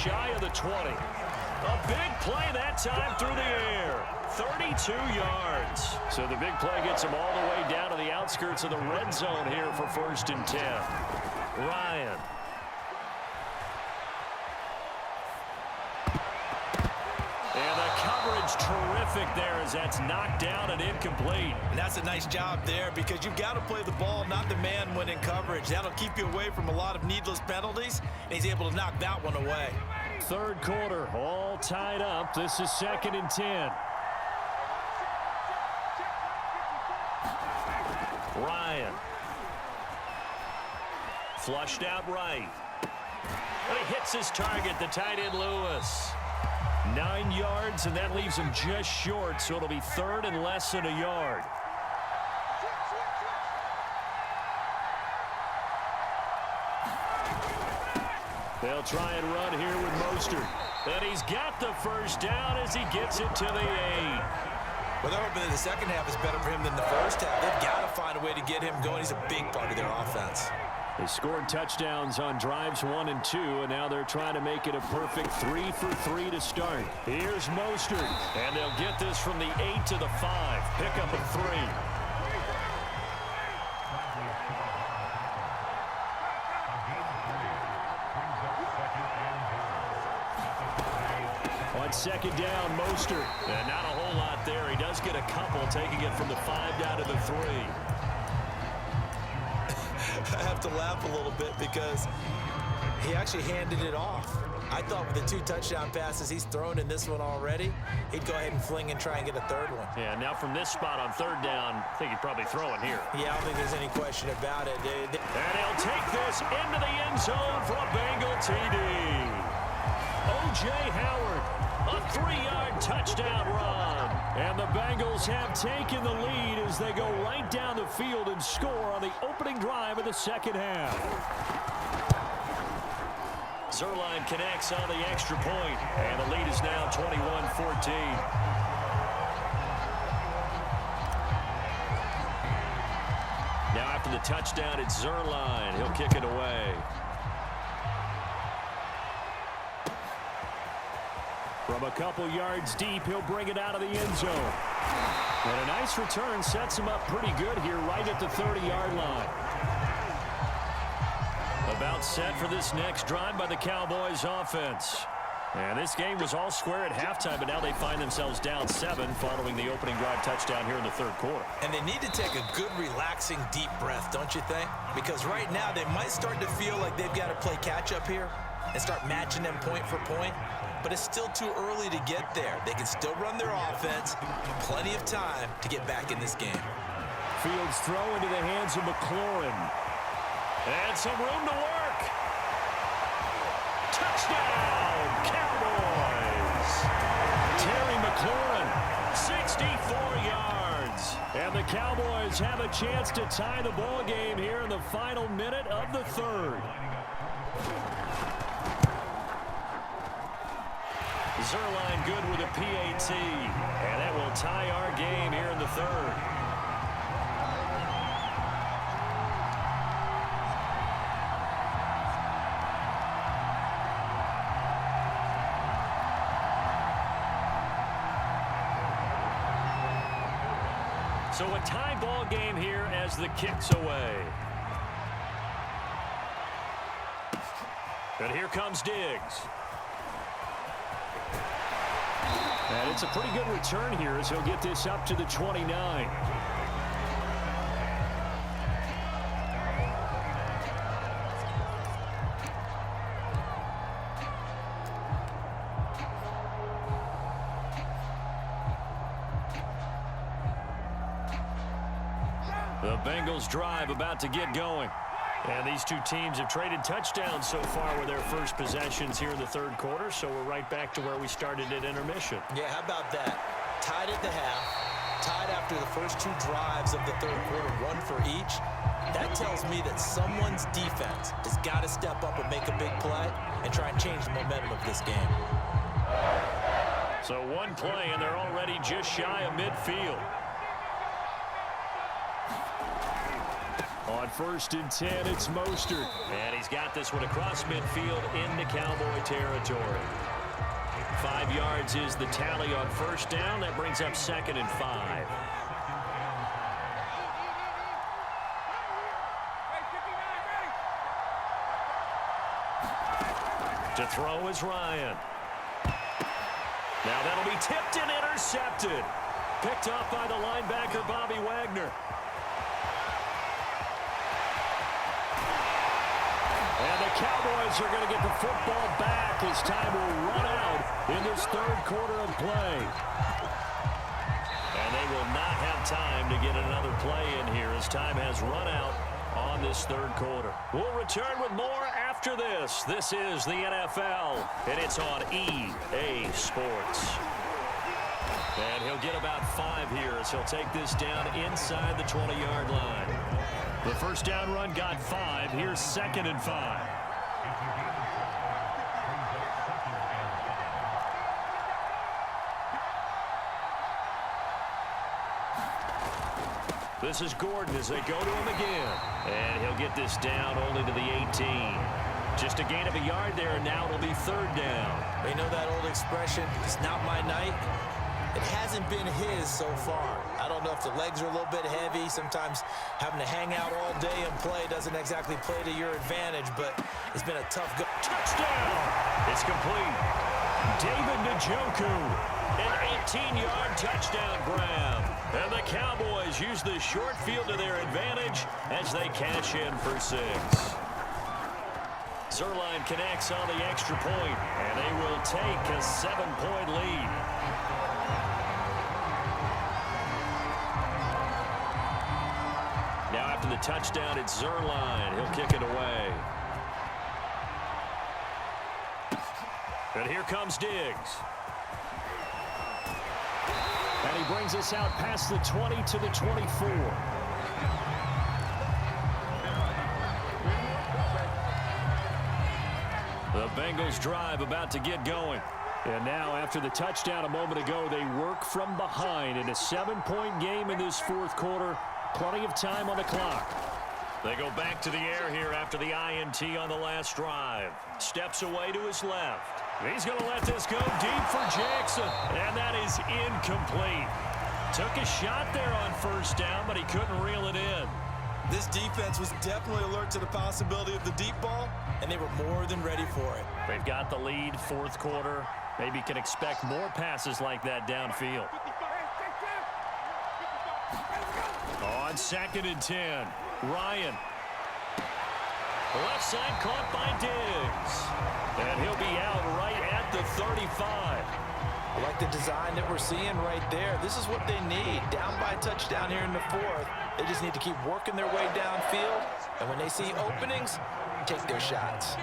shy of the 20. A big play that time through the air. 32 yards. So the big play gets him all the way down to the outskirts of the red zone here for 1st and 10. Ryan. And the coverage terrific there as that's knocked down and incomplete. And that's a nice job there because you've got to play the ball, not the man when in coverage. That'll keep you away from a lot of needless penalties, and he's able to knock that one away. 3rd quarter, all tied up. This is 2nd and 10. Ryan. Flushed out right. And he hits his target, the tight end Lewis. 9 yards, and that leaves him just short, so it'll be 3rd and less than a yard. They'll try and run here with Mostert. And he's got the 1st down as he gets it to the 8. Well, they're hoping that the second half is better for him than the first half. They've got to find a way to get him going. He's a big part of their offense. They scored touchdowns on drives 1 and 2, and now they're trying to make it a perfect 3 for 3 to start. Here's Mostert, and they'll get this from the 8 to the 5. Pick up a 3. On 2nd down, Mostert. And not a whole lot there. He does get a couple, taking it from the 5 down to the 3. I have to laugh a little bit because he actually handed it off. I thought with the 2 touchdown passes he's thrown in this one already, he'd go ahead and fling and try and get a 3rd one. Yeah, now from this spot on 3rd down, I think he'd probably throw it here. Yeah, I don't think there's any question about it. And he'll take this into the end zone for a Bengal TD. O.J. Howard, a 3-yard touchdown run. And the Bengals have taken the lead as they go right down the field and score on the opening drive of the 2nd half. Zerline connects on the extra point, and the lead is now 21-14. Now after the touchdown, it's Zerline. He'll kick it away. From a couple yards deep, he'll bring it out of the end zone. And a nice return sets him up pretty good here right at the 30-yard line. About set for this next drive by the Cowboys offense. And this game was all square at halftime, but now they find themselves down 7 following the opening drive touchdown here in the 3rd quarter. And they need to take a good, relaxing, deep breath, don't you think? Because right now they might start to feel like they've got to play catch-up here and start matching them point for point. But it's still too early to get there. They can still run their offense. Plenty of time to get back in this game. Fields throw into the hands of McLaurin. And some room to work. Touchdown, Cowboys. Terry McLaurin, 64 yards. And the Cowboys have a chance to tie the ball game here in the final minute of the 3rd. Zerline good with a PAT, and that will tie our game here in the 3rd. So a tie ball game here as the kick's away. And here comes Diggs. And it's a pretty good return here as he'll get this up to the 29. The Bengals drive about to get going. And these two teams have traded touchdowns so far with their first possessions here in the 3rd quarter, so we're right back to where we started at intermission. Yeah, how about that? Tied at the half, tied after the first 2 drives of the 3rd quarter, 1 for each. That tells me that someone's defense has got to step up and make a big play and try and change the momentum of this game. So 1 play, and they're already just shy of midfield. On 1st and 10, it's Mostert. And he's got this one across midfield into Cowboy territory. 5 yards is the tally on 1st down. That brings up 2nd and 5. To throw is Ryan. Now that'll be tipped and intercepted. Picked off by the linebacker, Bobby Wagner. And the Cowboys are going to get the football back as time will run out in this 3rd quarter of play. And they will not have time to get another play in here as time has run out on this 3rd quarter. We'll return with more after this. This is the NFL, and it's on EA Sports. And he'll get about 5 here as he'll take this down inside the 20-yard line. The 1st down run got 5. Here's 2nd and 5. This is Gordon as they go to him again. And he'll get this down only to the 18. Just a gain of a yard there, and now it'll be 3rd down. You know that old expression, it's not my night? It hasn't been his so far. I don't know if the legs are a little bit heavy. Sometimes having to hang out all day and play doesn't exactly play to your advantage, but it's been a tough go. Touchdown! It's complete. David Njoku, an 18-yard touchdown grab. And the Cowboys use the short field to their advantage as they cash in for 6. Zerline connects on the extra point, and they will take a 7-point lead. Now after the touchdown, it's Zerline. He'll kick it away. And here comes Diggs. And he brings us out past the 20 to the 24. The Bengals drive about to get going. And now after the touchdown a moment ago, they work from behind in a 7-point game in this 4th quarter. Plenty of time on the clock. They go back to the air here after the INT on the last drive. Steps away to his left. He's going to let this go deep for Jackson. And that is incomplete. Took a shot there on 1st down, but he couldn't reel it in. This defense was definitely alert to the possibility of the deep ball, and they were more than ready for it. They've got the lead, 4th quarter. Maybe can expect more passes like that downfield. On 2nd and 10, Ryan. Left side caught by Diggs. And he'll be out right at the 35. I like the design that we're seeing right there. This is what they need. Down by a touchdown here in the 4th. They just need to keep working their way downfield. And when they see openings, take their shots.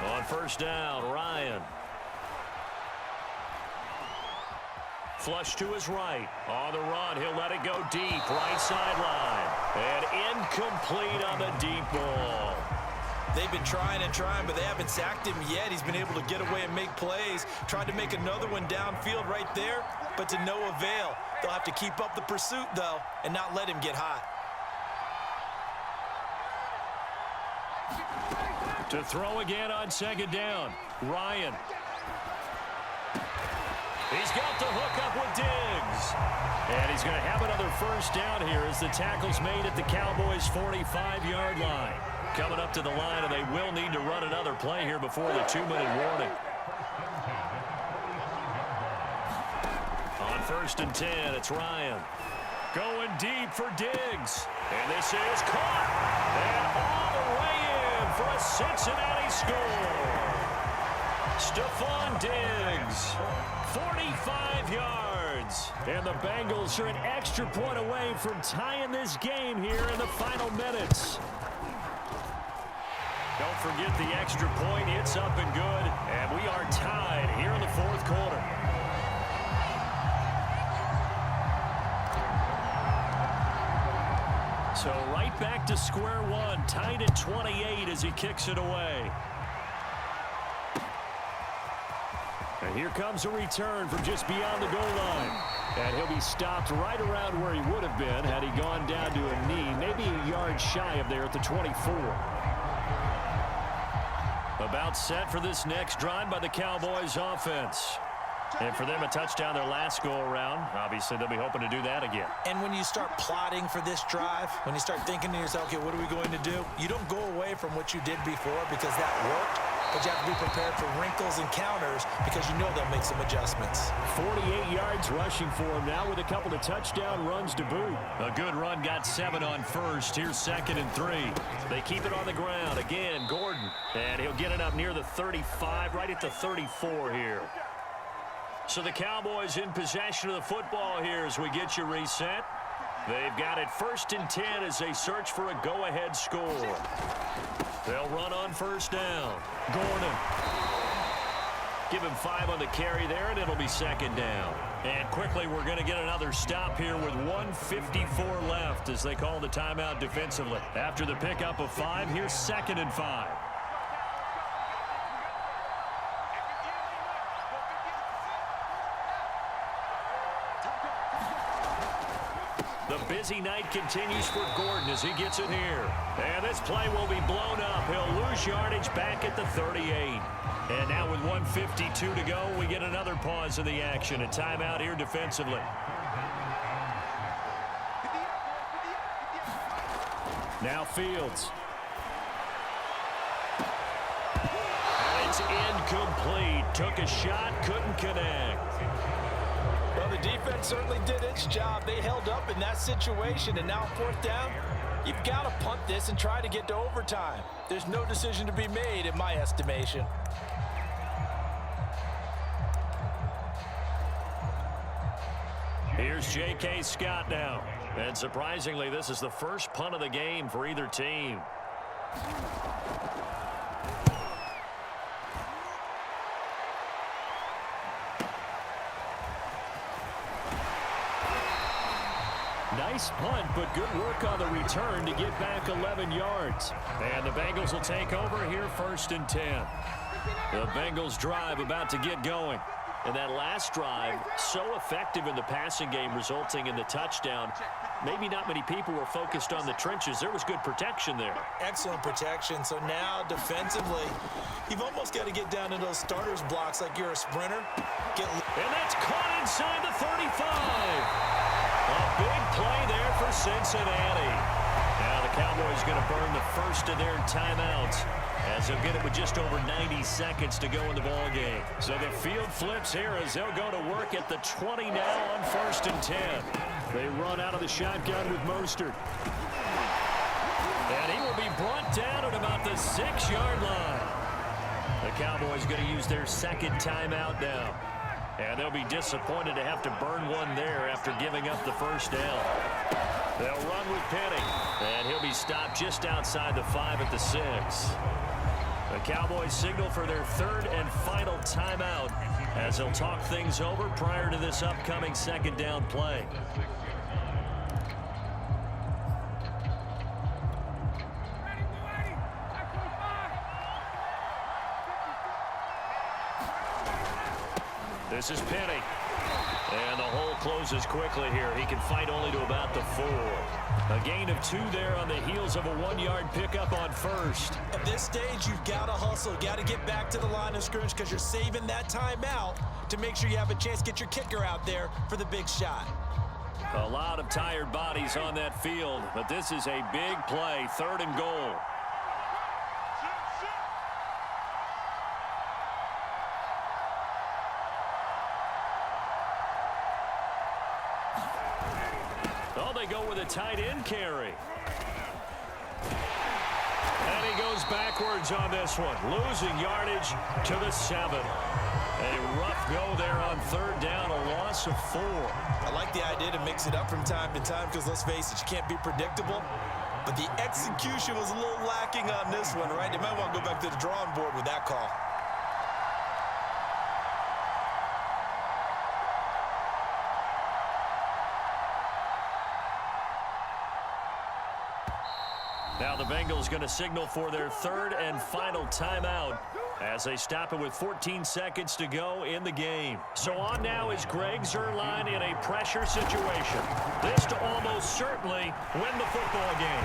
On 1st down, Ryan. Flush to his right. On the run, he'll let it go deep. Right sideline. And incomplete on the deep ball. They've been trying and trying, but they haven't sacked him yet. He's been able to get away and make plays. Tried to make another one downfield right there, but to no avail. They'll have to keep up the pursuit, though, and not let him get hot. To throw again on 2nd down, Ryan. He's got the hook up with Diggs. And he's going to have another 1st down here as the tackle's made at the Cowboys' 45-yard line. Coming up to the line, and they will need to run another play here before the 2-minute warning. On 1st and 10, it's Ryan. Going deep for Diggs. And this is caught. And all the way in for a Cincinnati score. Stephon Diggs, 45 yards. And the Bengals are an extra point away from tying this game here in the final minutes. Don't forget the extra point. It's up and good. And we are tied here in the 4th quarter. So right back to square one. Tied at 28 as he kicks it away. And Here comes a return from just beyond the goal line. And he'll be stopped right around where he would have been had he gone down to a knee, maybe a yard shy of there at the 24. About set for this next drive by the Cowboys offense. And for them, a touchdown their last go-around. Obviously, they'll be hoping to do that again. And when you start plotting for this drive, when you start thinking to yourself, okay, what are we going to do? You don't go away from what you did before because that worked, but you have to be prepared for wrinkles and counters because you know they'll make some adjustments. 48 yards rushing for him now with a couple of touchdown runs to boot. A good run got 7 on first. Here's 2nd and 3. They keep it on the ground. Again, Gordon. And he'll get it up near the 35, right at the 34 here. So the Cowboys in possession of the football here as we get you reset. They've got it 1st and 10 as they search for a go-ahead score. They'll run on 1st down. Gordon. Give him 5 on the carry there, and it'll be 2nd down. And quickly, we're going to get another stop here with 1:54 left as they call the timeout defensively. After the pickup of 5, here's 2nd and 5. The busy night continues for Gordon as he gets it here. And this play will be blown up. He'll lose yardage back at the 38. And now with 1:52 to go, we get another pause in the action. A timeout here defensively. Now Fields. And it's incomplete. Took a shot, couldn't connect. Well, the defense certainly did its job. They held up in that situation, and now 4th down, you've got to punt this and try to get to overtime. There's no decision to be made in my estimation. Here's J.K. Scott now. And surprisingly, this is the first punt of the game for either team. Nice punt, but good work on the return to get back 11 yards. And the Bengals will take over here 1st and 10. The Bengals drive about to get going. And that last drive, so effective in the passing game, resulting in the touchdown. Maybe not many people were focused on the trenches. There was good protection there. Excellent protection. So now defensively, you've almost got to get down to those starters blocks like you're a sprinter. And that's caught inside the 35. A big play there for Cincinnati. Now the Cowboys going to burn the first of their timeouts as they'll get it with just over 90 seconds to go in the ball game. So the field flips here as they'll go to work at the 20 now on 1st and 10. They run out of the shotgun with Mostert. And he will be brought down at about the 6-yard line. The Cowboys going to use their 2nd timeout now. And they'll be disappointed to have to burn one there after giving up the 1st down. They'll run with Penny. And he'll be stopped just outside the 5 at the 6. The Cowboys signal for their 3rd and final timeout as they'll talk things over prior to this upcoming 2nd down play. This is Penny. And the hole closes quickly here. He can fight only to about the 4. A gain of 2 there on the heels of a 1-yard pickup on 1st. At this stage, you've got to hustle. You've got to get back to the line of scrimmage because you're saving that timeout to make sure you have a chance to get your kicker out there for the big shot. A lot of tired bodies on that field, but this is a big play, 3rd and goal. Oh, they go with a tight end carry. And he goes backwards on this one, losing yardage to the 7. A rough go there on 3rd down, a loss of 4. I like the idea to mix it up from time to time because, let's face it, you can't be predictable. But the execution was a little lacking on this one, right? They might want to go back to the drawing board with that call. Now the Bengals going to signal for their 3rd and final timeout as they stop it with 14 seconds to go in the game. So on now is Greg Zuerlein in a pressure situation. This to almost certainly win the football game.